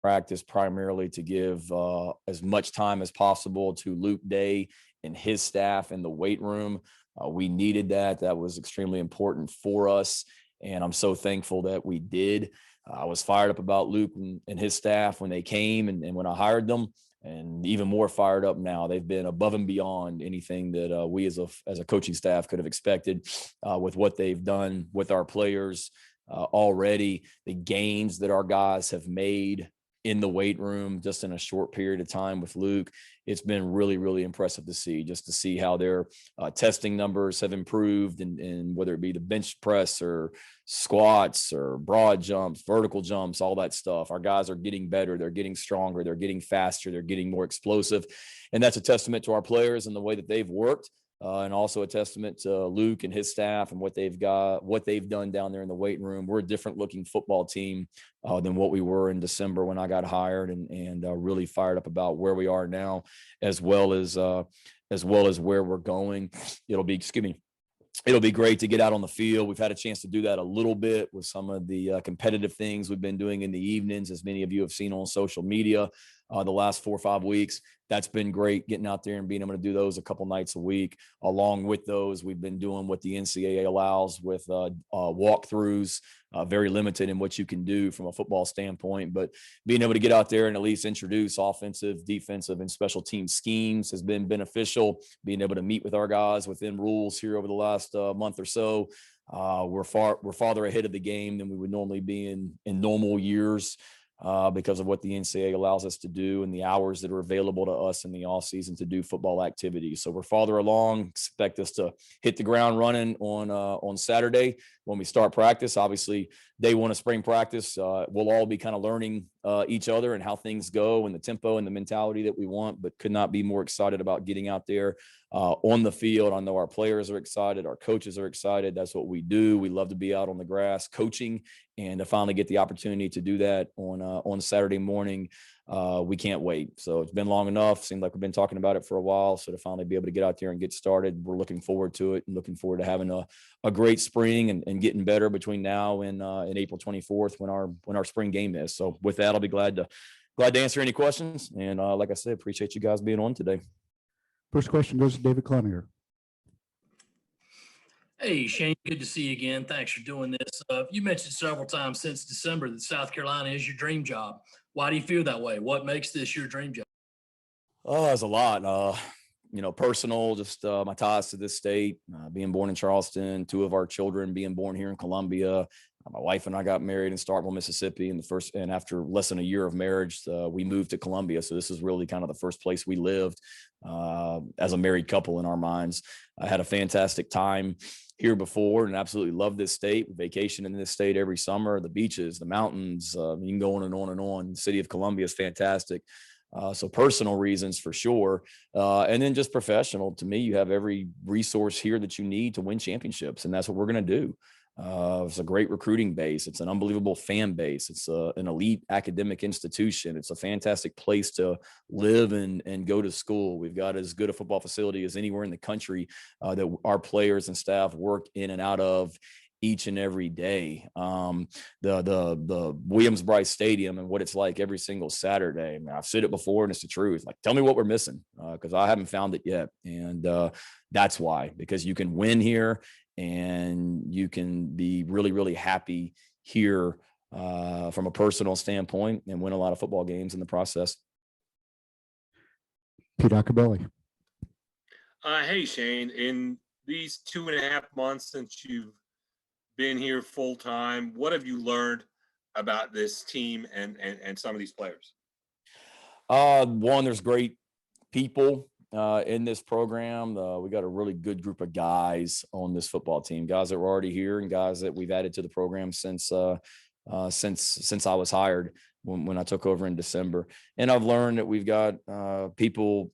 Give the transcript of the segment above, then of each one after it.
practice primarily to give as much time as possible to Luke Day and his staff in the weight room. We needed that. That was extremely important for us, and I'm so thankful that we did. I was fired up about Luke and his staff when they came and when I hired them, and even more fired up now. They've been above and beyond anything that we as a coaching staff could have expected with what they've done with our players already, the gains that our guys have made in the weight room just in a short period of time with Luke. It's been really, really impressive to see how their testing numbers have improved, and whether it be the bench press or squats or broad jumps, vertical jumps, all that stuff. Our guys are getting better. They're getting stronger. They're getting faster. They're getting more explosive. And that's a testament to our players and the way that they've worked. And also a testament to Luke and his staff and what they've done down there in the weight room. We're a different looking football team than what we were in December when I got hired, and really fired up about where we are now, as well as where we're going. It'll be great to get out on the field. We've had a chance to do that a little bit with some of the competitive things we've been doing in the evenings, as many of you have seen on social media the last 4 or 5 weeks. That's been great, getting out there and being able to do those a couple nights a week. Along with those, we've been doing what the NCAA allows with walkthroughs, very limited in what you can do from a football standpoint, but being able to get out there and at least introduce offensive, defensive, and special team schemes has been beneficial. Being able to meet with our guys within rules here over the last month or so. We're farther ahead of the game than we would normally be in normal years. Because of what the NCAA allows us to do and the hours that are available to us in the off season to do football activities. So we're farther along. Expect us to hit the ground running on Saturday when we start practice. Obviously, day one of spring practice, we'll all be kind of learning each other and how things go and the tempo and the mentality that we want, but could not be more excited about getting out there on the field. I know our players are excited. Our coaches are excited. That's what we do. We love to be out on the grass coaching, and to finally get the opportunity to do that on Saturday morning, we can't wait. So it's been long enough. Seemed like we've been talking about it for a while. So to finally be able to get out there and get started, we're looking forward to it and looking forward to having a great spring and getting better between now and April 24th when our spring game is. So with that, I'll be glad to answer any questions. And like I said, appreciate you guys being on today. First question goes to David Cloninger. Hey, Shane, good to see you again. Thanks for doing this. You mentioned several times since December that South Carolina is your dream job. Why do you feel that way? What makes this your dream job? Oh, there's a lot. Personal, just my ties to this state, being born in Charleston, 2 of our children being born here in Columbia. My wife and I got married in Starkville, Mississippi, and after less than a year of marriage, we moved to Columbia. So this is really kind of the first place we lived as a married couple in our minds. I had a fantastic time here before and absolutely love this state. Vacation in this state every summer, the beaches, the mountains, you can go on and on and on. The city of Columbia is fantastic. So personal reasons for sure. And then just professional. To me, you have every resource here that you need to win championships. And that's what we're going to do. It's a great recruiting base. It's an unbelievable fan base. It's an elite academic institution. It's a fantastic place to live and go to school. We've got as good a football facility as anywhere in the country that our players and staff work in and out of each and every day. The Williams-Brice Stadium and what it's like every single Saturday. I mean, I've said it before and it's the truth. Like, tell me what we're missing because I haven't found it yet. And that's why, because you can win here and you can be really, really happy here from a personal standpoint and win a lot of football games in the process. Pete Acabelli. Hey, Shane, in these 2.5 months since you've been here full time, what have you learned about this team and some of these players? One, there's great people in this program. We got a really good group of guys on this football team, guys that were already here and guys that we've added to the program since I was hired when I took over in December. And I've learned that we've got people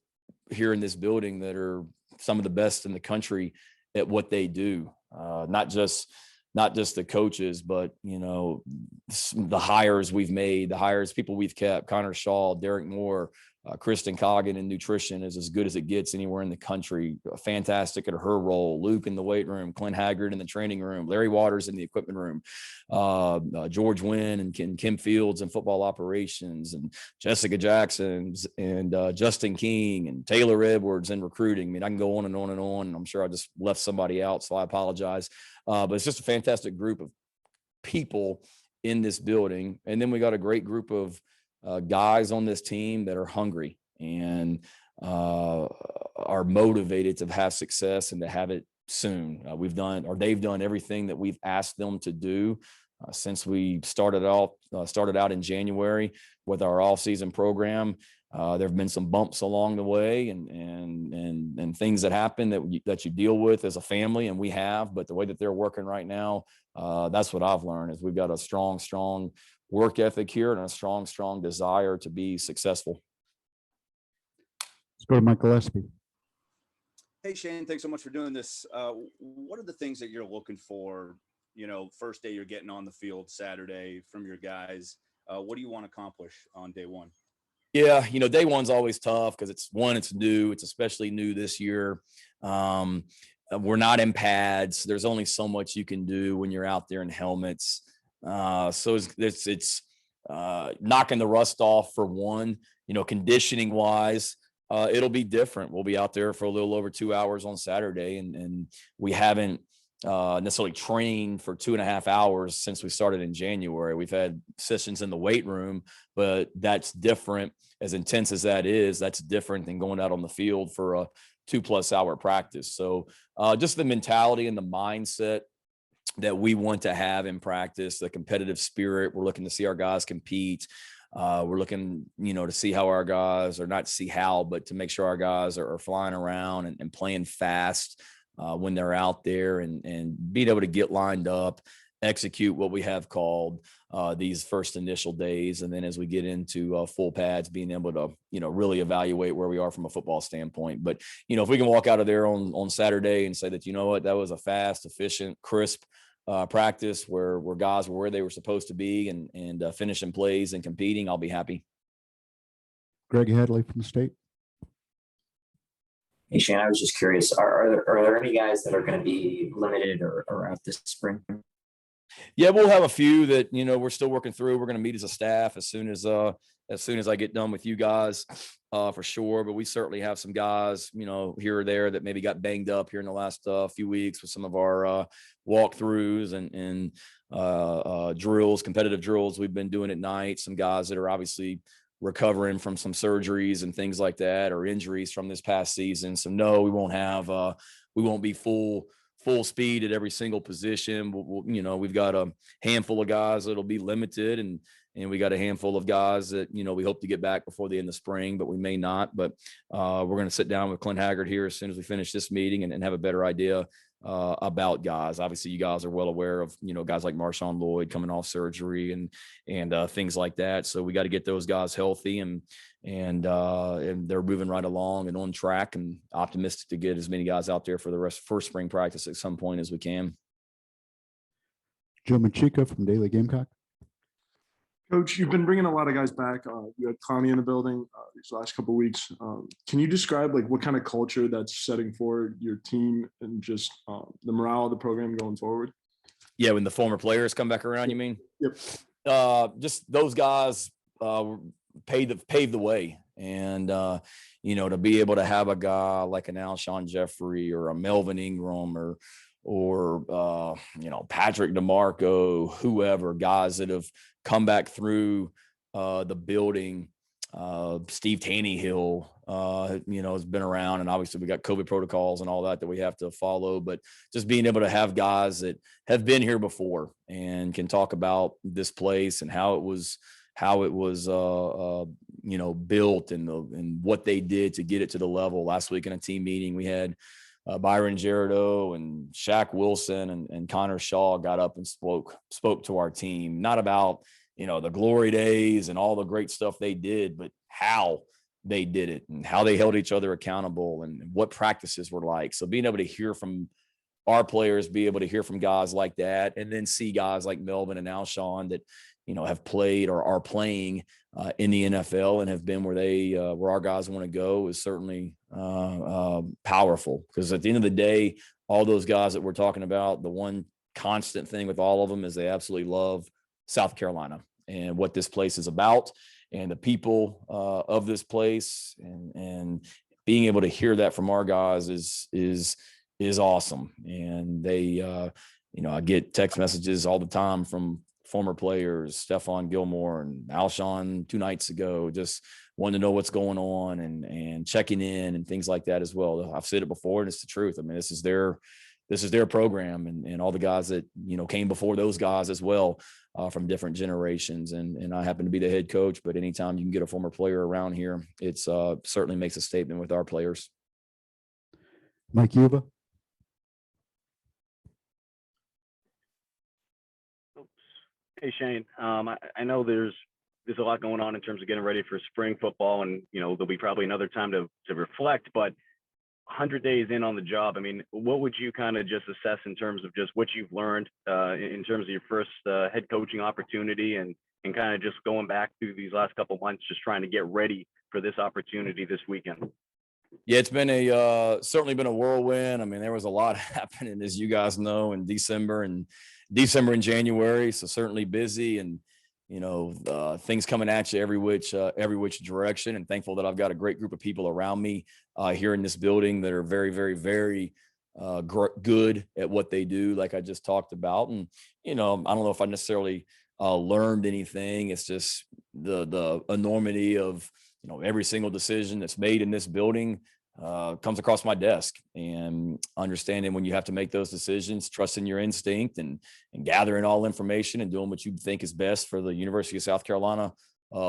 here in this building that are some of the best in the country at what they do. Not just not just the coaches, but, the hires we've made, people we've kept. Connor Shaw, Derek Moore, Kristen Coggin in nutrition is as good as it gets anywhere in the country. Fantastic at her role. Luke in the weight room, Clint Haggard in the training room, Larry Waters in the equipment room, George Wynn and Kim Fields in football operations, and Jessica Jackson and Justin King and Taylor Edwards in recruiting. I mean, I can go on and on and on. I'm sure I just left somebody out, so I apologize. But it's just a fantastic group of people in this building. And then we got a great group of guys on this team that are hungry and are motivated to have success and to have it soon. They've done everything that we've asked them to do since we started out in January with our off-season program. There have been some bumps along the way and things that happen that you deal with as a family, and we have. But the way that they're working right now, that's what I've learned is we've got a strong work ethic here and a strong desire to be successful. Let's go to Mike Gillespie. Hey, Shane, thanks so much for doing this. What are the things that you're looking for, first day you're getting on the field Saturday from your guys? What do you want to accomplish on day one? Yeah, day one's always tough because it's new. It's especially new this year. We're not in pads. There's only so much you can do when you're out there in helmets. So it's knocking the rust off for one. Conditioning wise, it'll be different. We'll be out there for a little over 2 hours on Saturday, and we haven't necessarily trained for 2.5 hours since we started in January. We've had sessions in the weight room, but that's different. As intense as that is, that's different than going out on the field for a 2+ hour practice. So just the mentality and the mindset that we want to have in practice, the competitive spirit. We're looking to see our guys compete. We're looking, to see how our guys, or not to see how, but to make sure our guys are flying around and playing fast when they're out there and being able to get lined up, execute what we have called these first initial days. And then as we get into full pads, being able to, really evaluate where we are from a football standpoint. But, if we can walk out of there on Saturday and say that, that was a fast, efficient, crisp practice where guys were where they were supposed to be and finishing plays and competing, I'll be happy. Greg Hadley from the state. Hey, Shane, I was just curious, are there any guys that are going to be limited or out this spring? Yeah, we'll have a few that, we're still working through. We're going to meet as a staff as soon as I get done with you guys, for sure. But we certainly have some guys, here or there that maybe got banged up here in the last few weeks with some of our walkthroughs and drills, competitive drills we've been doing at night. Some guys that are obviously recovering from some surgeries and things like that, or injuries from this past season. So no, we won't be full speed at every single position. We've got a handful of guys that'll be limited, and we got a handful of guys that, we hope to get back before the end of spring, but we may not. But we're going to sit down with Clint Haggard here as soon as we finish this meeting and have a better idea about guys. Obviously, you guys are well aware of, guys like Marshawn Lloyd coming off surgery and things like that. So we got to get those guys healthy and they're moving right along and on track, and optimistic to get as many guys out there for the first spring practice at some point as we can. Joe Machica from Daily Gamecock. Coach, you've been bringing a lot of guys back. You had Connie in the building these last couple of weeks. Can you describe what kind of culture that's setting for your team and just the morale of the program going forward? Yeah, when the former players come back around, you mean? Yep. Just those guys paved the way, and to be able to have a guy like an Alshon Jeffrey or a Melvin Ingram or Patrick DeMarco, whoever, guys that have come back through the building. Steve Taneyhill, has been around, and obviously we got COVID protocols and all that we have to follow, but just being able to have guys that have been here before and can talk about this place and how it was built and what they did to get it to the level. Last week in a team meeting, we had Byron Gerardo and Shaq Wilson and Connor Shaw got up and spoke to our team, not about, the glory days and all the great stuff they did, but how they did it and how they held each other accountable and what practices were like. So being able to hear from our players be able to hear from guys like that, and then see guys like Melvin and Alshon that, have played or are playing in the NFL and have been where our guys want to go, is certainly powerful. Because at the end of the day, all those guys that we're talking about, the one constant thing with all of them is they absolutely love South Carolina and what this place is about, and the people of this place, and being able to hear that from our guys is awesome. And they, I get text messages all the time from former players, Stephon Gilmore and Alshon 2 nights ago, just wanting to know what's going on and checking in and things like that as well. I've said it before, and it's the truth. I mean, this is their program, and all the guys that, came before those guys as well, from different generations. And I happen to be the head coach, but anytime you can get a former player around here, it's certainly makes a statement with our players. Mike Yuba. Hey, Shane. I know there's a lot going on in terms of getting ready for spring football, and there'll be probably another time to reflect. But 100 days in on the job, I mean, what would you kind of just assess in terms of just what you've learned in terms of your first head coaching opportunity, and kind of just going back through these last couple months, just trying to get ready for this opportunity this weekend? Yeah, it's been certainly been a whirlwind. I mean, there was a lot happening, as you guys know, in December and January. So certainly busy, and things coming at you every which direction. And thankful that I've got a great group of people around me here in this building that are very, very, very good at what they do, like I just talked about. And I don't know if I necessarily learned anything. It's just the enormity of every single decision that's made in this building comes across my desk, and understanding when you have to make those decisions, trusting your instinct, and gathering all information and doing what you think is best for the University of South Carolina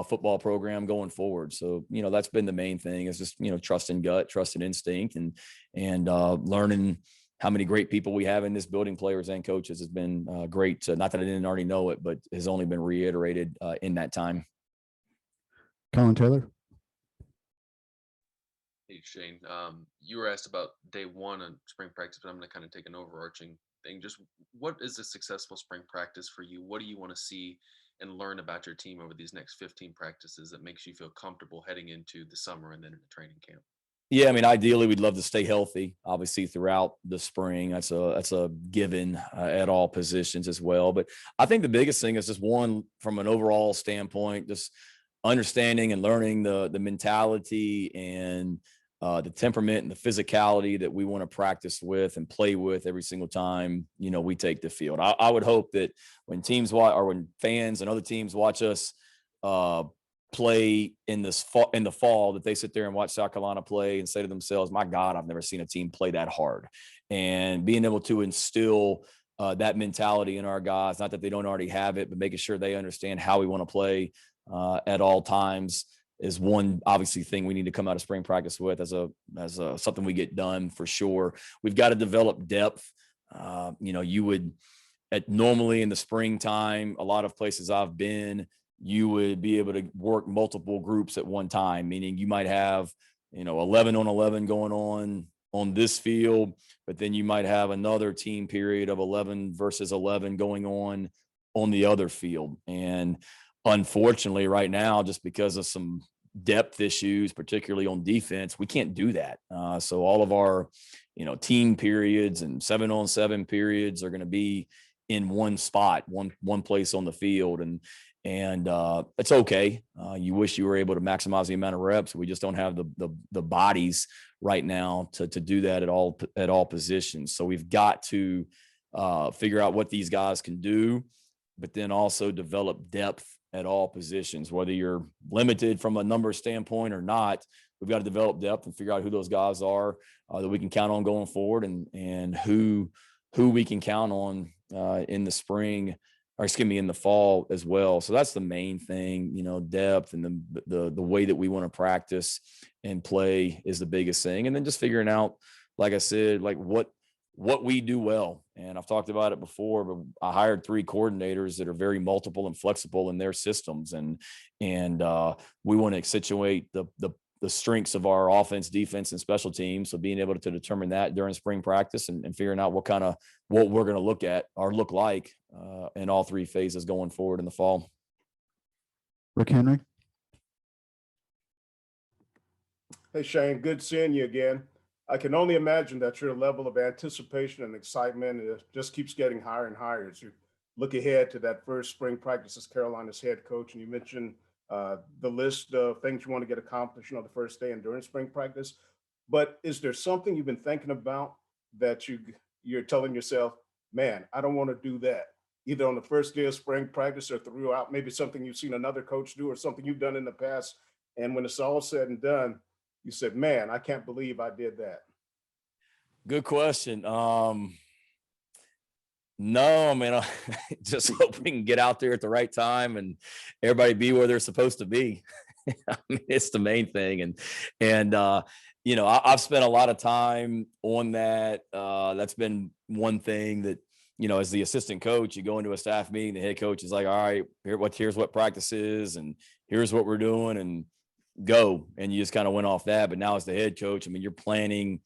football program going forward. So, that's been the main thing, is just, trust in gut, trust in instinct, and learning how many great people we have in this building, players and coaches, has been great. Not that I didn't already know it, but has only been reiterated in that time. Colin Taylor. Hey, Shane, you were asked about day one on spring practice, but I'm going to kind of take an overarching thing. Just what is a successful spring practice for you? What do you want to see and learn about your team over these next 15 practices that makes you feel comfortable heading into the summer and then into training camp? Yeah, I mean, ideally, we'd love to stay healthy, obviously, throughout the spring. That's a given at all positions as well. But I think the biggest thing is just, one, from an overall standpoint, just understanding and learning the mentality and the temperament and the physicality that we want to practice with and play with every single time, we take the field. I would hope that when teams watch, or when fans and other teams watch us play in the fall, that they sit there and watch South Carolina play and say to themselves, my God, I've never seen a team play that hard. And being able to instill that mentality in our guys, not that they don't already have it, but making sure they understand how we want to play at all times, is one obviously thing we need to come out of spring practice with as something we get done for sure. We've got to develop depth. You would normally in the springtime, a lot of places I've been, you would be able to work multiple groups at one time, meaning you might have, 11 on 11 going on this field, but then you might have another team period of 11 versus 11 going on the other field. And unfortunately, right now, just because of some depth issues, particularly on defense, we can't do that. So all of our, team periods and 7-on-7 periods are going to be in one spot, one place on the field, and it's okay. You wish you were able to maximize the amount of reps. We just don't have the bodies right now to do that at all positions. So we've got to figure out what these guys can do, but then also develop depth at all positions, whether you're limited from a number standpoint or not. We've got to develop depth and figure out who those guys are that we can count on going forward, and who we can count on in the spring, or in the fall as well. So that's the main thing, depth, and the way that we want to practice and play is the biggest thing. And then just figuring out, like I said, like what we do well. And I've talked about it before, but I hired 3 coordinators that are very multiple and flexible in their systems. And we want to situate the the strengths of our offense, defense, and special teams. So being able to determine that during spring practice and figuring out what we're going to look at or look like in all three phases going forward in the fall. Rick Henry. Hey, Shane, good seeing you again. I can only imagine that your level of anticipation and excitement just keeps getting higher and higher as you look ahead to that first spring practice as Carolina's head coach. And you mentioned the list of things you want to get accomplished on the first day and during spring practice. But is there something you've been thinking about that you're telling yourself, man, I don't want to do that, either on the first day of spring practice or throughout, maybe something you've seen another coach do or something you've done in the past? And when it's all said and done, you said, man, I can't believe I did that. Good question. No, man, I just hope we can get out there at the right time and everybody be where they're supposed to be. I mean, it's the main thing. And I've spent a lot of time on that. That's been one thing that, as the assistant coach, you go into a staff meeting, the head coach is like, all right, here's what practice is, and here's what we're doing, and go. And you just kind of went off that. But now as the head coach, I mean, you're planning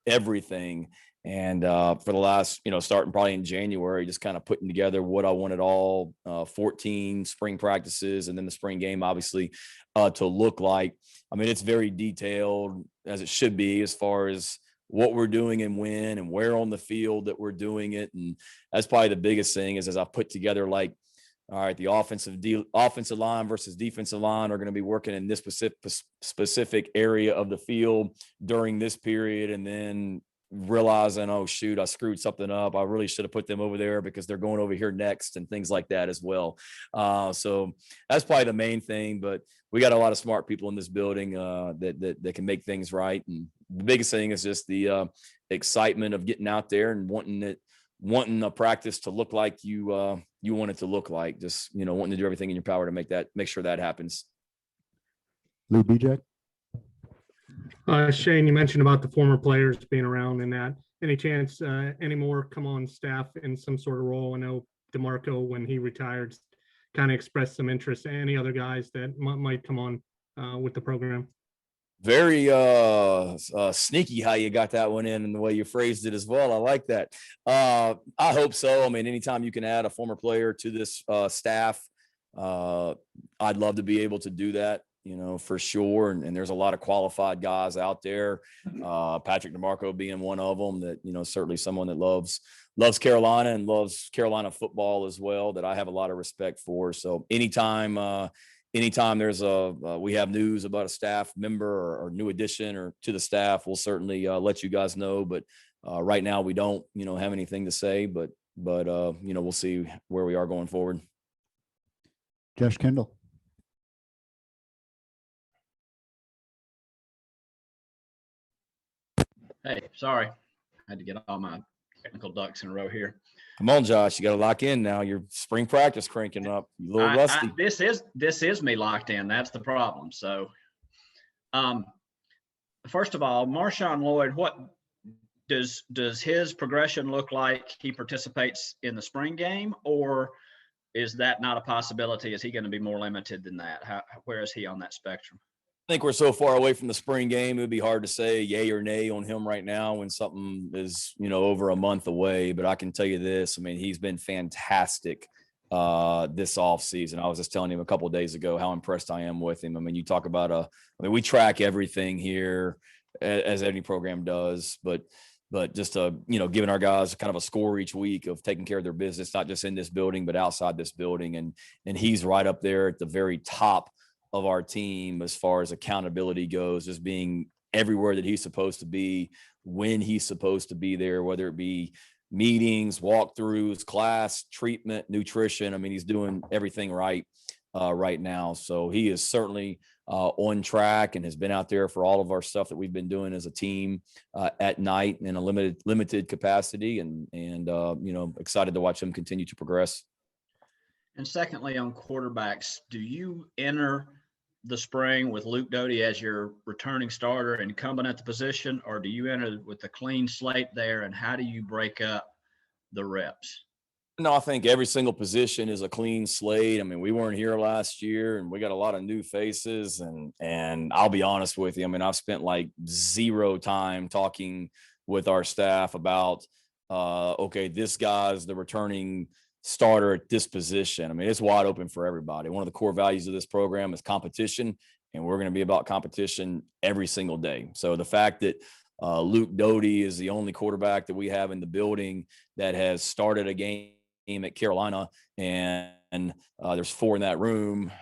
everything. And for the last, starting probably in January, just kind of putting together what I wanted all 14 spring practices and then the spring game, obviously, to look like. I mean, it's very detailed, as it should be, as far as what we're doing and when and where on the field that we're doing it. And that's probably the biggest thing is as I put together, like, all right, the offensive line versus defensive line are going to be working in this specific area of the field during this period. And then realizing, oh, shoot, I screwed something up. I really should have put them over there because they're going over here next and things like that as well. So that's probably the main thing. But we got a lot of smart people in this building that can make things right. And the biggest thing is just the excitement of getting out there and wanting a practice to look like you want it to look like, just, wanting to do everything in your power to make sure that happens. Lou Bijak. Shane, you mentioned about the former players being around and that. Any chance any more come on staff in some sort of role? I know DeMarco, when he retired, kind of expressed some interest. Any other guys that might come on with the program? Very sneaky how you got that one in and the way you phrased it as well. I like that. I hope so. I mean, anytime you can add a former player to this staff, I'd love to be able to do that, for sure. And there's a lot of qualified guys out there. Patrick DeMarco being one of them that, certainly someone that loves Carolina and loves Carolina football as well, that I have a lot of respect for. So anytime there's we have news about a staff member or new addition or to the staff, we'll certainly let you guys know. But right now we don't, have anything to say, but we'll see where we are going forward. Josh Kendall. Hey, sorry. I had to get all my technical ducks in a row here. Come on, Josh, you got to lock in now. Your spring practice cranking up. You a little rusty. This is me locked in. That's the problem. So, first of all, Marshawn Lloyd, what does his progression look like? He participates in the spring game, or is that not a possibility? Is he going to be more limited than that? Where is he on that spectrum? I think we're so far away from the spring game, it would be hard to say yay or nay on him right now when something is, over a month away. But I can tell you this, I mean, he's been fantastic this offseason. I was just telling him a couple of days ago how impressed I am with him. I mean, you talk about we track everything here as any program does, but just giving our guys kind of a score each week of taking care of their business, not just in this building, but outside this building. And he's right up there at the very top of our team as far as accountability goes, just being everywhere that he's supposed to be, when he's supposed to be there, whether it be meetings, walkthroughs, class, treatment, nutrition. I mean, he's doing everything right now. So he is certainly on track and has been out there for all of our stuff that we've been doing as a team at night in a limited capacity, and excited to watch him continue to progress. And secondly, on quarterbacks, do you enter the spring with Luke Doty as your returning starter and incumbent at the position, or do you enter with a clean slate there, and how do you break up the reps? No, I think every single position is a clean slate. I mean, we weren't here last year, and we got a lot of new faces. And I'll be honest with you. I mean, I've spent like zero time talking with our staff about, okay, this guy's the returning starter at this position. I mean, it's wide open for everybody. One of the core values of this program is competition, and we're going to be about competition every single day. So the fact that Luke Doty is the only quarterback that we have in the building that has started a game at Carolina, and there's 4 in that room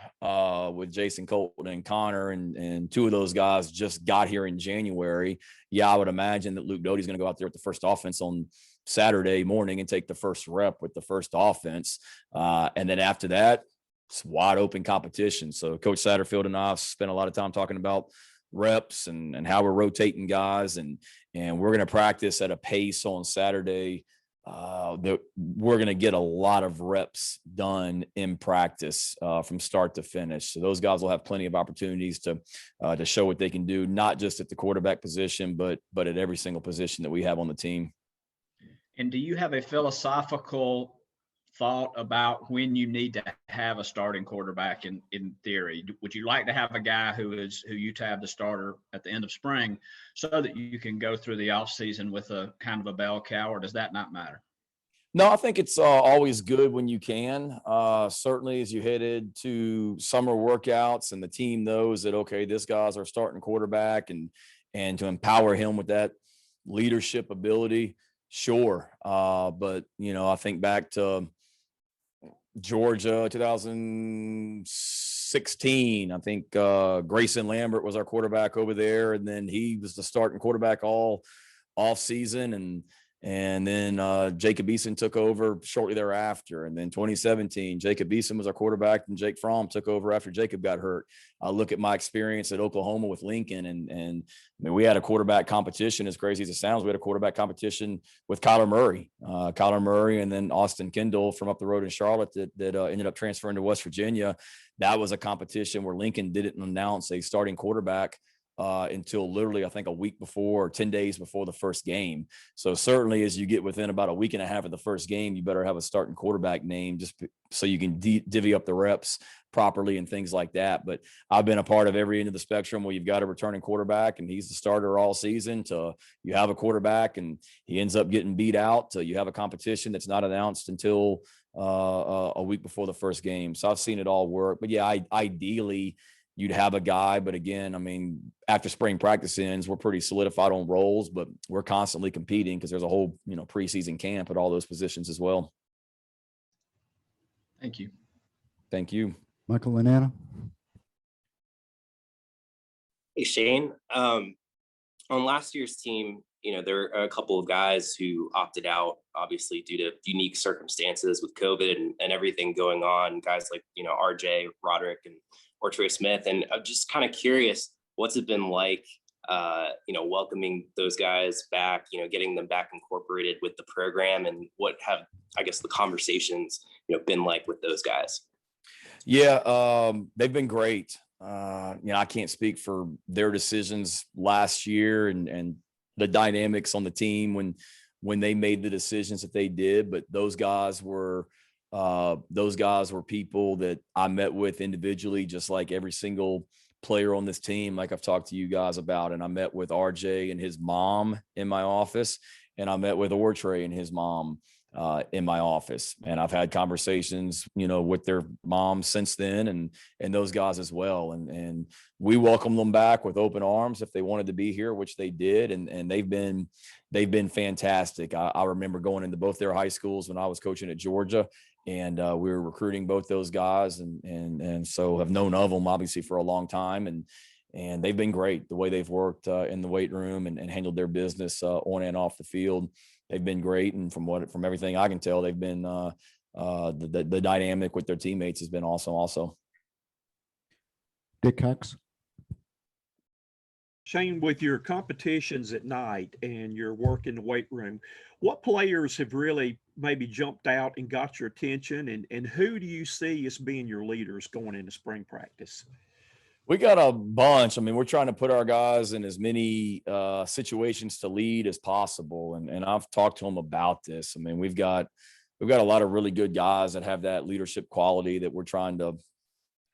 with Jason Colton and Connor, and 2 of those guys just got here in January. Yeah, I would imagine that Luke Doty's going to go out there with the first offense on Saturday morning and take the first rep with the first offense. And then after that, it's wide open competition. So Coach Satterfield and I have spent a lot of time talking about reps and how we're rotating guys, and we're going to practice at a pace on Saturday that we're going to get a lot of reps done in practice from start to finish. So those guys will have plenty of opportunities to show what they can do, not just at the quarterback position, but at every single position that we have on the team. And do you have a philosophical thought about when you need to have a starting quarterback in theory? Would you like to have a guy who you tab the starter at the end of spring so that you can go through the offseason with a kind of a bell cow, or does that not matter? No, I think it's always good when you can. Certainly as you headed to summer workouts and the team knows that, okay, this guy's our starting quarterback, and to empower him with that leadership ability, sure. But, I think back to Georgia 2016. I think Grayson Lambert was our quarterback over there, and then he was the starting quarterback all off season, and then Jacob Eason took over shortly thereafter. And then 2017, Jacob Eason was our quarterback, and Jake Fromm took over after Jacob got hurt. I look at my experience at Oklahoma with Lincoln, and I mean, we had a quarterback competition, as crazy as it sounds. We had a quarterback competition with Kyler Murray, and then Austin Kendall from up the road in Charlotte that ended up transferring to West Virginia. That was a competition where Lincoln didn't announce a starting quarterback until literally, I think, a week before or 10 days before the first game. So certainly as you get within about a week and a half of the first game, you better have a starting quarterback name just so you can divvy up the reps properly and things like that. But I've been a part of every end of the spectrum where you've got a returning quarterback and he's the starter all season, to you have a quarterback and he ends up getting beat out, to you have a competition that's not announced until a week before the first game. So I've seen it all work. But yeah, ideally you'd have a guy, but again, I mean, after spring practice ends, we're pretty solidified on roles, but we're constantly competing because there's a whole, preseason camp at all those positions as well. Thank you. Thank you. Michael and Anna. Hey, Shane. On last year's team, there are a couple of guys who opted out, obviously due to unique circumstances with COVID and everything going on. Guys like, RJ, Roderick, and Trey Smith. And I'm just kind of curious, what's it been like, welcoming those guys back, getting them back incorporated with the program, and what have, I guess, the conversations, been like with those guys? Yeah, they've been great. I can't speak for their decisions last year and the dynamics on the team when they made the decisions that they did, but those guys were people that I met with individually, just like every single player on this team, like I've talked to you guys about. And I met with RJ and his mom in my office, and I met with Ortrey and his mom in my office. And I've had conversations, with their moms since then, and those guys as well. And we welcome them back with open arms if they wanted to be here, which they did. And they've been fantastic. I remember going into both their high schools when I was coaching at Georgia, and we were recruiting both those guys, and so have known of them obviously for a long time, and they've been great the way they've worked in the weight room and handled their business on and off the field. They've been great, and from everything I can tell, they've been the dynamic with their teammates has been awesome also. Dick Cox. Shane, with your competitions at night and your work in the weight room, what players have really maybe jumped out and got your attention, and who do you see as being your leaders going into spring practice? We got a bunch. I mean, we're trying to put our guys in as many situations to lead as possible. And I've talked to them about this. I mean, we've got we've got a lot of really good guys that have that leadership quality that we're trying to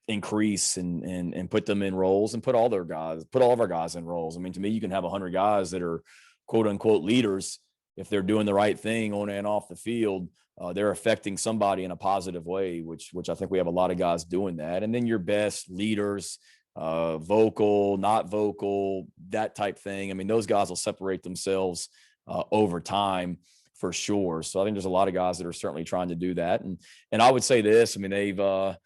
increase and put them in roles, and put all of our guys in roles. I mean, to me, you can have 100 guys that are quote unquote leaders. If they're doing the right thing on and off the field, they're affecting somebody in a positive way, which I think we have a lot of guys doing that. And then your best leaders, vocal, not vocal, that type thing. I mean, those guys will separate themselves over time for sure. So I think there's a lot of guys that are certainly trying to do that. And I would say this, I mean, they've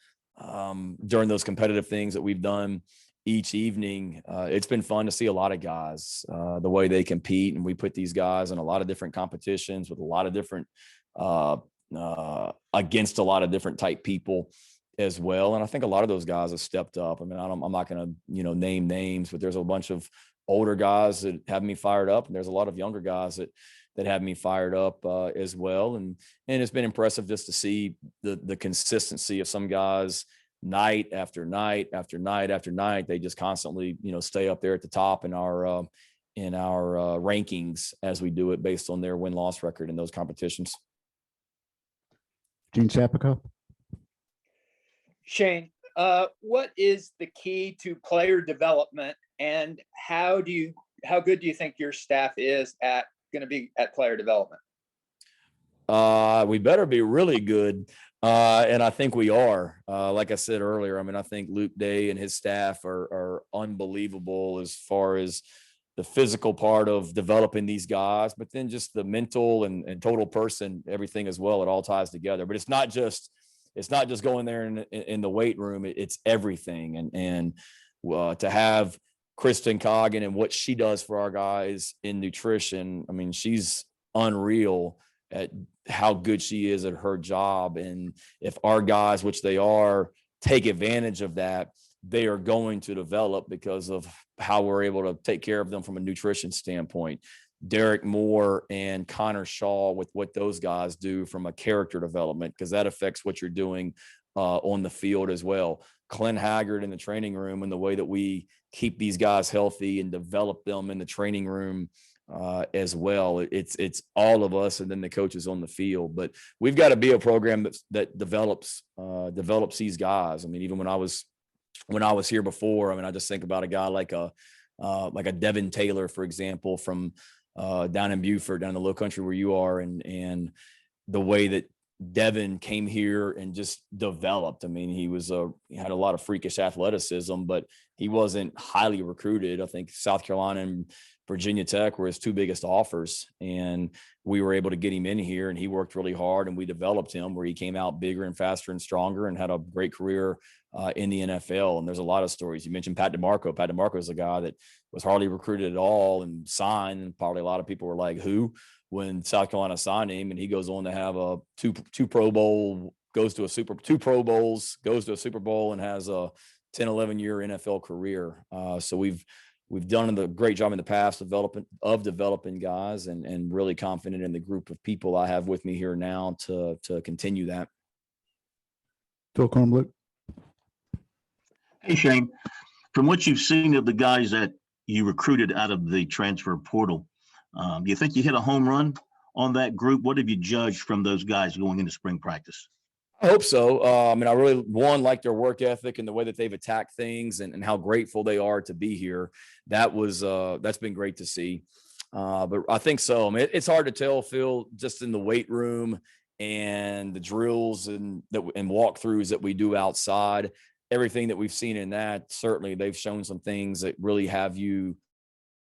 during those competitive things that we've done each evening, it's been fun to see a lot of guys, the way they compete. And we put these guys in a lot of different competitions with a lot of different, against a lot of different type people as well. And I think a lot of those guys have stepped up. I mean, I'm not going to, name names, but there's a bunch of older guys that have me fired up. And there's a lot of younger guys that have me fired up as well. And it's been impressive just to see the consistency of some guys night after night after night after night. They just constantly, stay up there at the top in our rankings as we do it based on their win-loss record in those competitions. Gene Sapico. Shane, what is the key to player development, and how good do you think your staff is going to be at player development? We better be really good. And I think we are. Like I said earlier, I mean, I think Luke Day and his staff are unbelievable as far as the physical part of developing these guys, but then just the mental and total person, everything as well. It all ties together. But it's not just going there in the weight room. It's everything. And to have Kristen Coggin and what she does for our guys in nutrition, I mean, she's unreal at how good she is at her job. And if our guys, which they are, take advantage of that, they are going to develop because of how we're able to take care of them from a nutrition standpoint. Derek Moore and Connor Shaw with what those guys do from a character development, because that affects what you're doing on the field as well. Clint Haggard in the training room and the way that we keep these guys healthy and develop them in the training room as well. It's all of us and then the coaches on the field. But we've got to be a program that develops these guys. I mean, even when I was here before, I mean, I just think about a guy like a Devin Taylor, for example, from down in Beaufort, down in the Low Country where you are, and the way that Devin came here and just developed. I mean, he had a lot of freakish athleticism, but he wasn't highly recruited. I think South Carolina and Virginia Tech were his two biggest offers, and we were able to get him in here, and he worked really hard, and we developed him where he came out bigger and faster and stronger and had a great career in the NFL. And there's a lot of stories. You mentioned Pat DeMarco. Pat DeMarco is a guy that was hardly recruited at all and signed, and probably a lot of people were like, who? When South Carolina signed him, and he goes on to have a two Pro Bowl, two Pro Bowls, goes to a Super Bowl, and has a 10, 11 year NFL career. So we've done a great job in the past developing guys, and really confident in the group of people I have with me here now to continue that. Phil Cornbrook. Hey, Shane, from what you've seen of the guys that you recruited out of the transfer portal, do you think you hit a home run on that group? What have you judged from those guys going into spring practice? I hope so. I mean, I really, like their work ethic and the way that they've attacked things and how grateful they are to be here. That's been great to see. But I think so. I mean, it's hard to tell, Phil, just in the weight room and the drills and walkthroughs that we do outside. Everything that we've seen in that, certainly they've shown some things that really have you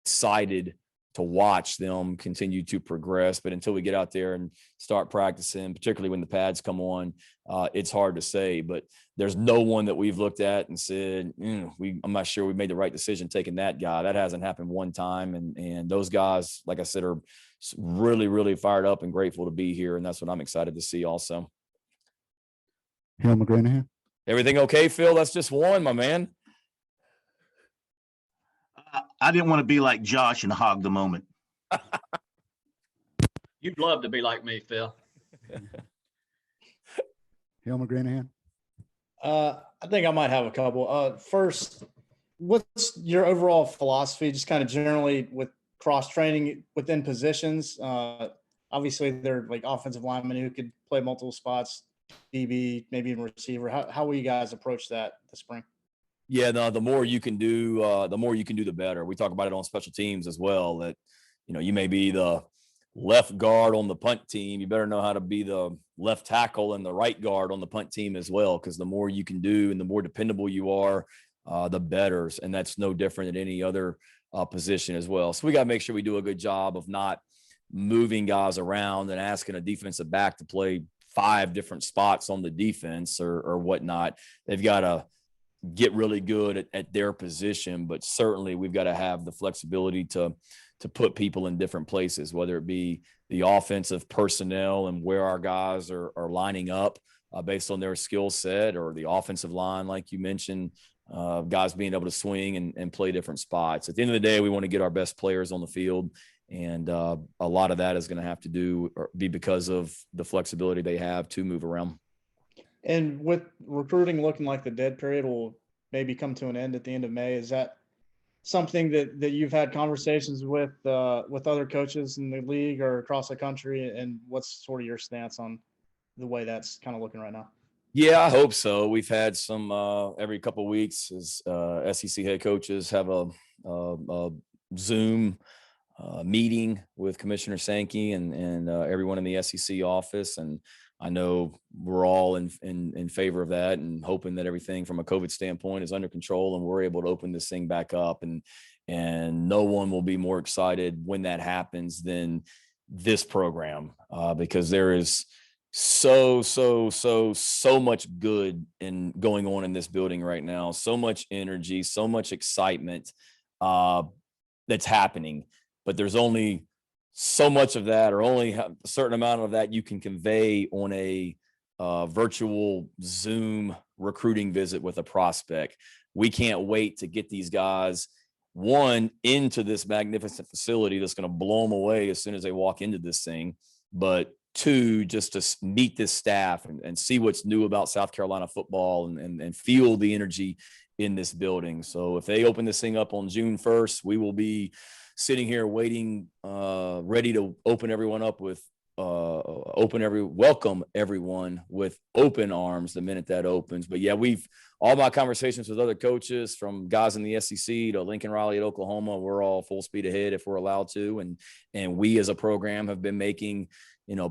excited to watch them continue to progress. But until we get out there and start practicing, particularly when the pads come on, it's hard to say. But there's no one that we've looked at and said, I'm not sure we made the right decision taking that guy. That hasn't happened one time. And those guys, like I said, are really, really fired up and grateful to be here. And that's what I'm excited to see also. Hale McGranahan. Everything okay, Phil? That's just one, my man. I didn't want to be like Josh and hog the moment. You'd love to be like me, Phil. Hale McGranahan. I think I might have a couple. First, what's your overall philosophy, just kind of generally with cross training within positions? obviously they're like offensive linemen who could play multiple spots, DB, maybe even receiver. How will you guys approach that this spring? Yeah, no, the more you can do, the better. We talk about it on special teams as well, that, you may be the left guard on the punt team. You better know how to be the left tackle and the right guard on the punt team as well, because the more you can do and the more dependable you are, the better. And that's no different than any other position as well. So we got to make sure we do a good job of not moving guys around and asking a defensive back to play 5 different spots on the defense or whatnot. They've got to get really good at their position, but certainly we've got to have the flexibility to put people in different places, whether it be the offensive personnel and where our guys are lining up based on their skill set, or the offensive line, like you mentioned, guys being able to swing and play different spots. At the end of the day, we want to get our best players on the field, and a lot of that is going to have to be because of the flexibility they have to move around. And with recruiting looking like the dead period will maybe come to an end at the end of May, is that something that you've had conversations with other coaches in the league or across the country, and what's sort of your stance on the way that's kind of looking right now? Yeah, I hope so. We've had some every couple of weeks as SEC head coaches have a Zoom meeting with Commissioner Sankey and everyone in the SEC office, and I know we're all in favor of that and hoping that everything from a COVID standpoint is under control and we're able to open this thing back up. And no one will be more excited when that happens than this program, because there is so much good going on in this building right now. So much energy, so much excitement that's happening, but there's only so much of that, or only a certain amount of that you can convey on a virtual Zoom recruiting visit with a prospect. We can't wait to get these guys, one, into this magnificent facility that's going to blow them away as soon as they walk into this thing, but 2, just to meet this staff and see what's new about South Carolina football and feel the energy in this building. So if they open this thing up on June 1st, we will be sitting here waiting, ready to open everyone up with welcome everyone with open arms the minute that opens. But yeah, all my conversations with other coaches, from guys in the SEC to Lincoln Riley at Oklahoma, we're all full speed ahead if we're allowed to. And we as a program have been making,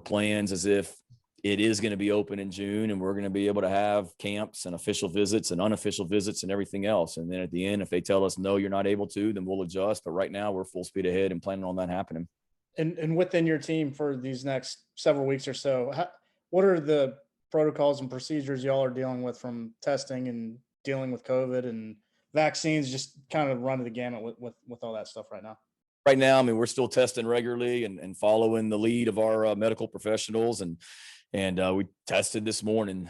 plans as if it is going to be open in June, and we're going to be able to have camps and official visits and unofficial visits and everything else. And then at the end, if they tell us, no, you're not able to, then we'll adjust. But right now we're full speed ahead and planning on that happening. And within your team for these next several weeks or so, what are the protocols and procedures y'all are dealing with, from testing and dealing with COVID and vaccines, just kind of running the gamut with all that stuff right now? Right now, I mean, we're still testing regularly and following the lead of our medical professionals, and we tested this morning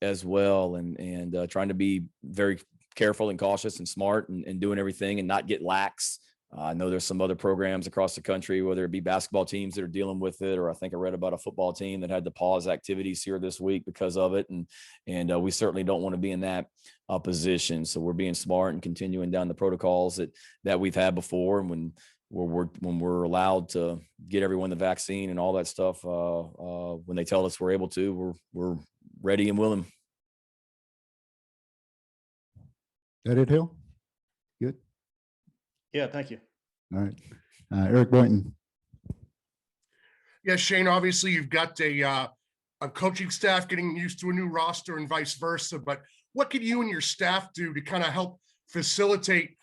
as well, and trying to be very careful and cautious and smart and doing everything and not get lax. I know there's some other programs across the country, whether it be basketball teams that are dealing with it, or I think I read about a football team that had to pause activities here this week because of it. And we certainly don't want to be in that position. So we're being smart and continuing down the protocols that we've had before. And when we're allowed to get everyone the vaccine and all that stuff, when they tell us we're able to, we're ready and willing. That it, Hill? Good. Yeah, thank you. All right. Eric Boynton. Yeah, Shane, obviously you've got a coaching staff getting used to a new roster and vice versa, but what can you and your staff do to kind of help facilitate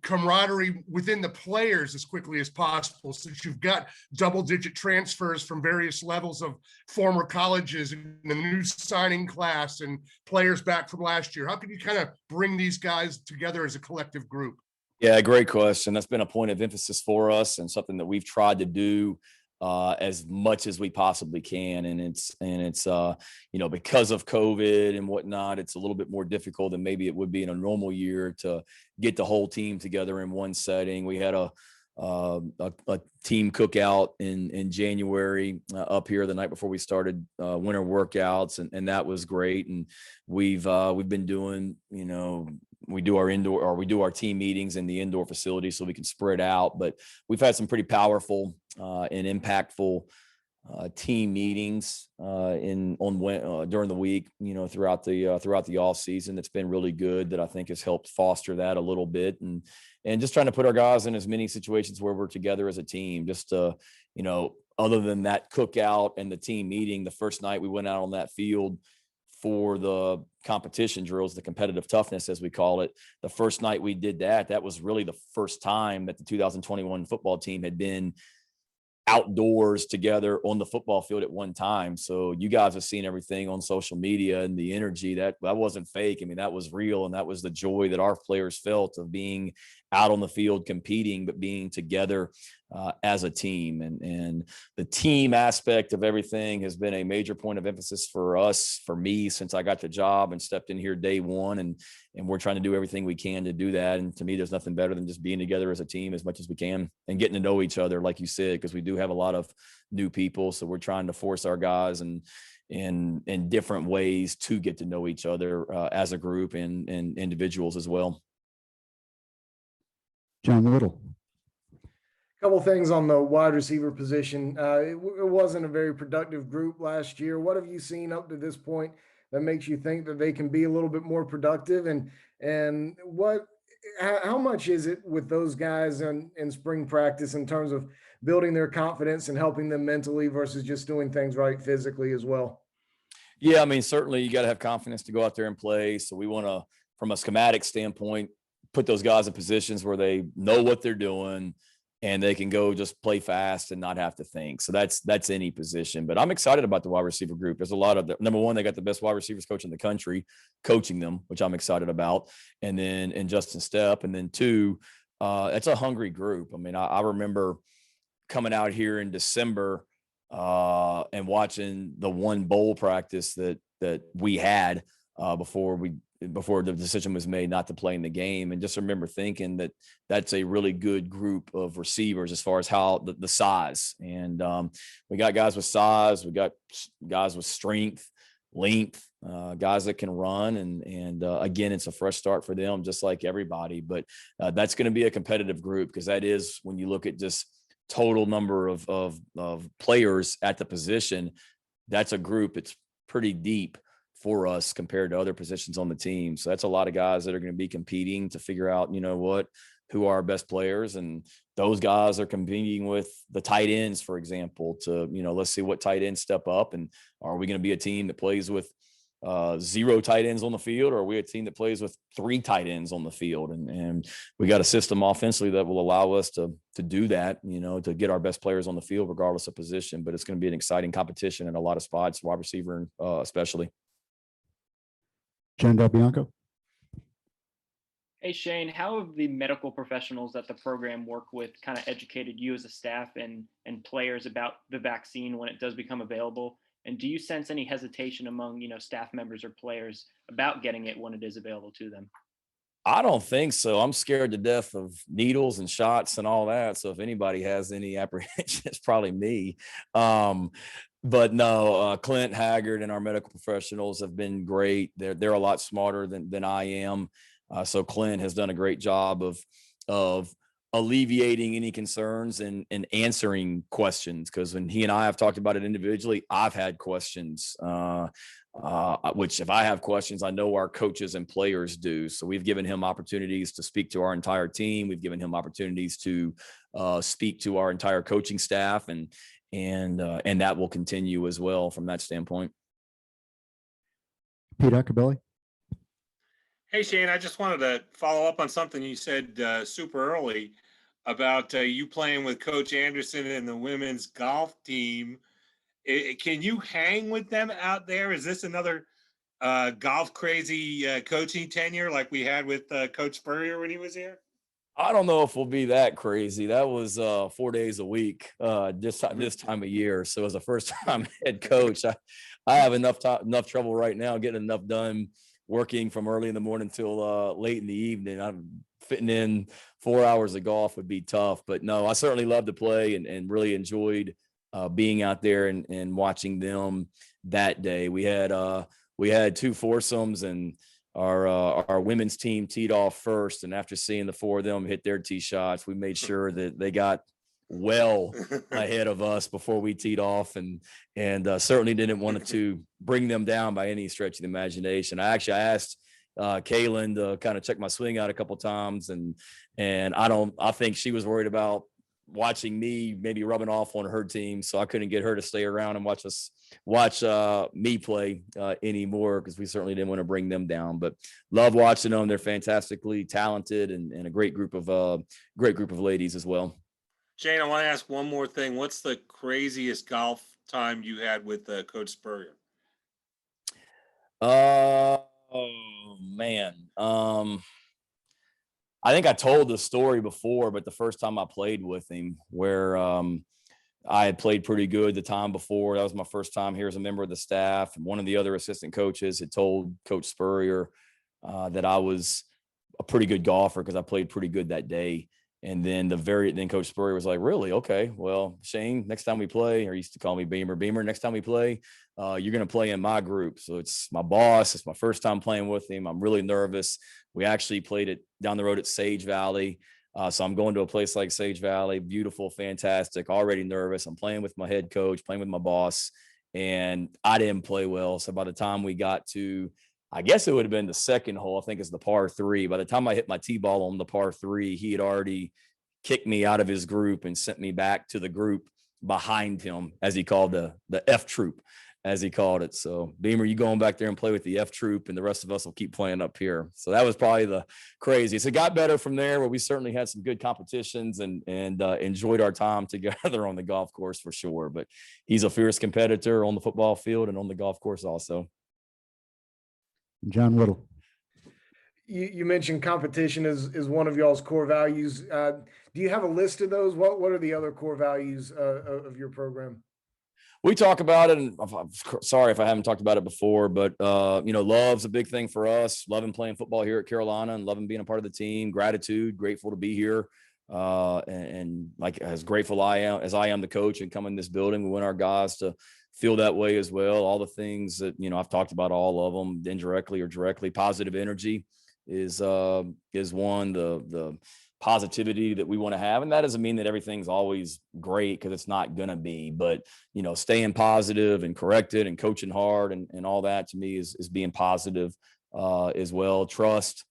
camaraderie within the players as quickly as possible, since you've got double-digit transfers from various levels of former colleges and the new signing class and players back from last year? How can you kind of bring these guys together as a collective group? Yeah, great question. That's been a point of emphasis for us and something that we've tried to do as much as we possibly can. And it's because of COVID and whatnot, it's a little bit more difficult than maybe it would be in a normal year to get the whole team together in one setting. We had a team cookout in January up here the night before we started winter workouts, and that was great. And we've been doing, we do our team meetings in the indoor facility so we can spread out. But we've had some pretty powerful and impactful team meetings during the week, throughout the off season. It's been really good. That I think has helped foster that a little bit, and just trying to put our guys in as many situations where we're together as a team. Just other than that cookout and the team meeting, the first night we went out on that field for the competition drills, the competitive toughness, as we call it. The first night we did that, that was really the first time that the 2021 football team had been outdoors together on the football field at one time. So you guys have seen everything on social media, and the energy that wasn't fake. I mean, that was real. And that was the joy that our players felt of being out on the field competing, but being together as a team. And the team aspect of everything has been a major point of emphasis for us, for me, since I got the job and stepped in here day one. And we're trying to do everything we can to do that. And to me, there's nothing better than just being together as a team as much as we can and getting to know each other, like you said, because we do have a lot of new people. So we're trying to force our guys and in different ways to get to know each other as a group and individuals as well. John Little. Couple things on the wide receiver position. It wasn't a very productive group last year. What have you seen up to this point that makes you think that they can be a little bit more productive? And how much is it with those guys in spring practice in terms of building their confidence and helping them mentally versus just doing things right physically as well? Yeah, I mean, certainly you got to have confidence to go out there and play. So we want to, from a schematic standpoint, put those guys in positions where they know what they're doing and they can go just play fast and not have to think. So that's any position. But I'm excited about the wide receiver group. There's a lot of number one, they got the best wide receivers coach in the country coaching them, which I'm excited about. And then Justin Stepp. And then two, it's a hungry group. I mean, I remember coming out here in December and watching the one bowl practice that we had before the decision was made not to play in the game. And just remember thinking that that's a really good group of receivers as far as how the size. And we got guys with size, we got guys with strength, length, guys that can run. And again, it's a fresh start for them, just like everybody. But that's going to be a competitive group, because that is, when you look at just total number of players at the position, that's a group that's pretty deep for us compared to other positions on the team. So that's a lot of guys that are going to be competing to figure out, who are our best players. And those guys are competing with the tight ends, for example, to, let's see what tight ends step up. And are we going to be a team that plays with 0 tight ends on the field, or are we a team that plays with 3 tight ends on the field? And we got a system offensively that will allow us to do that, to get our best players on the field regardless of position. But it's going to be an exciting competition in a lot of spots, wide receiver especially. Jen Del Bianco. Hey, Shane, how have the medical professionals that the program work with kind of educated you as a staff and players about the vaccine when it does become available? And do you sense any hesitation among, staff members or players about getting it when it is available to them? I don't think so. I'm scared to death of needles and shots and all that. So if anybody has any apprehension, it's probably me. But no, Clint Haggard and our medical professionals have been great. They're a lot smarter than I am. So Clint has done a great job of alleviating any concerns and answering questions. Because when he and I have talked about it individually, I've had questions, which if I have questions, I know our coaches and players do. So we've given him opportunities to speak to our entire team. We've given him opportunities to speak to our entire coaching staff, and that will continue as well from that standpoint. Pete Acabelli. Hey, Shane, I just wanted to follow up on something you said super early about you playing with Coach Anderson and the women's golf team. Can you hang with them out there? Is this another golf crazy coaching tenure like we had with Coach Spurrier when he was here? I don't know if we'll be that crazy. That was 4 days a week this time of year. So as a first-time head coach, I have enough trouble right now getting enough done working from early in the morning till late in the evening. I'm fitting in 4 hours of golf would be tough. But no, I certainly love to play and really enjoyed being out there and watching them that day. We had 2 foursomes, and our women's team teed off first. And after seeing the 4 of them hit their tee shots, we made sure that they got well ahead of us before we teed off, and certainly didn't want to bring them down by any stretch of the imagination. I asked Kaylin to kind of check my swing out a couple times, and I think she was worried about watching me maybe rubbing off on her team, so I couldn't get her to stay around and watch me play anymore, because we certainly didn't want to bring them down. But love watching them. They're fantastically talented and a great group of ladies as well. Shane, I want to ask one more thing. What's the craziest golf time you had with Coach Spurrier? Oh man. I think I told the story before, but the first time I played with him, where I had played pretty good the time before. That was my first time here as a member of the staff. And one of the other assistant coaches had told Coach Spurrier that I was a pretty good golfer because I played pretty good that day. And then then Coach Spurrier was like, really? Okay, well, Shane, next time we play, or he used to call me Beamer, next time we play, you're going to play in my group. So it's my boss. It's my first time playing with him. I'm really nervous. We actually played it down the road at Sage Valley. So I'm going to a place like Sage Valley, beautiful, fantastic, already nervous. I'm playing with my head coach, playing with my boss, and I didn't play well. So by the time we got to, I guess it would have been the second hole, I think it's the par 3. By the time I hit my tee ball on the par 3, he had already kicked me out of his group and sent me back to the group behind him, as he called the F troop, as he called it. So Beamer, you going back there and play with the F troop, and the rest of us will keep playing up here. So that was probably the craziest. It got better from there, where we certainly had some good competitions and enjoyed our time together on the golf course for sure. But he's a fierce competitor on the football field and on the golf course also. John Whittle. You mentioned competition is one of y'all's core values. Do you have a list of those? What are the other core values of your program? We talk about it, and I'm sorry if I haven't talked about it before, but love's a big thing for us. Loving playing football here at Carolina and loving being a part of the team. Gratitude, grateful to be here, and like as grateful as I am the coach and come in this building. We want our guys to feel that way as well. All the things that I've talked about, all of them, indirectly or directly. Positive energy is one. The positivity that we want to have, and that doesn't mean that everything's always great, because it's not gonna be, but staying positive and corrected and coaching hard and all that, to me, is being positive as well. Trust,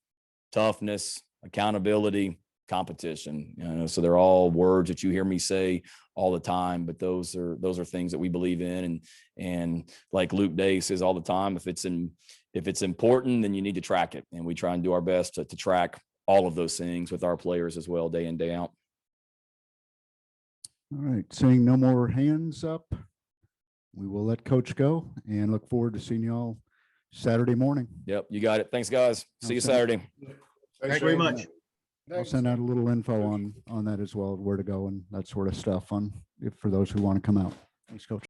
toughness, accountability, competition, so they're all words that you hear me say all the time, but those are things that we believe in. And like Luke Day says all the time, if it's important, then you need to track it, and we try and do our best to track all of those things with our players as well, day in, day out. All right, seeing no more hands up, we will let Coach go and look forward to seeing you all Saturday morning. Yep, you got it. Thanks, guys. See you Saturday. Thanks very much. I'll send out a little info on that as well, where to go and that sort of stuff for those who want to come out. Thanks, Coach.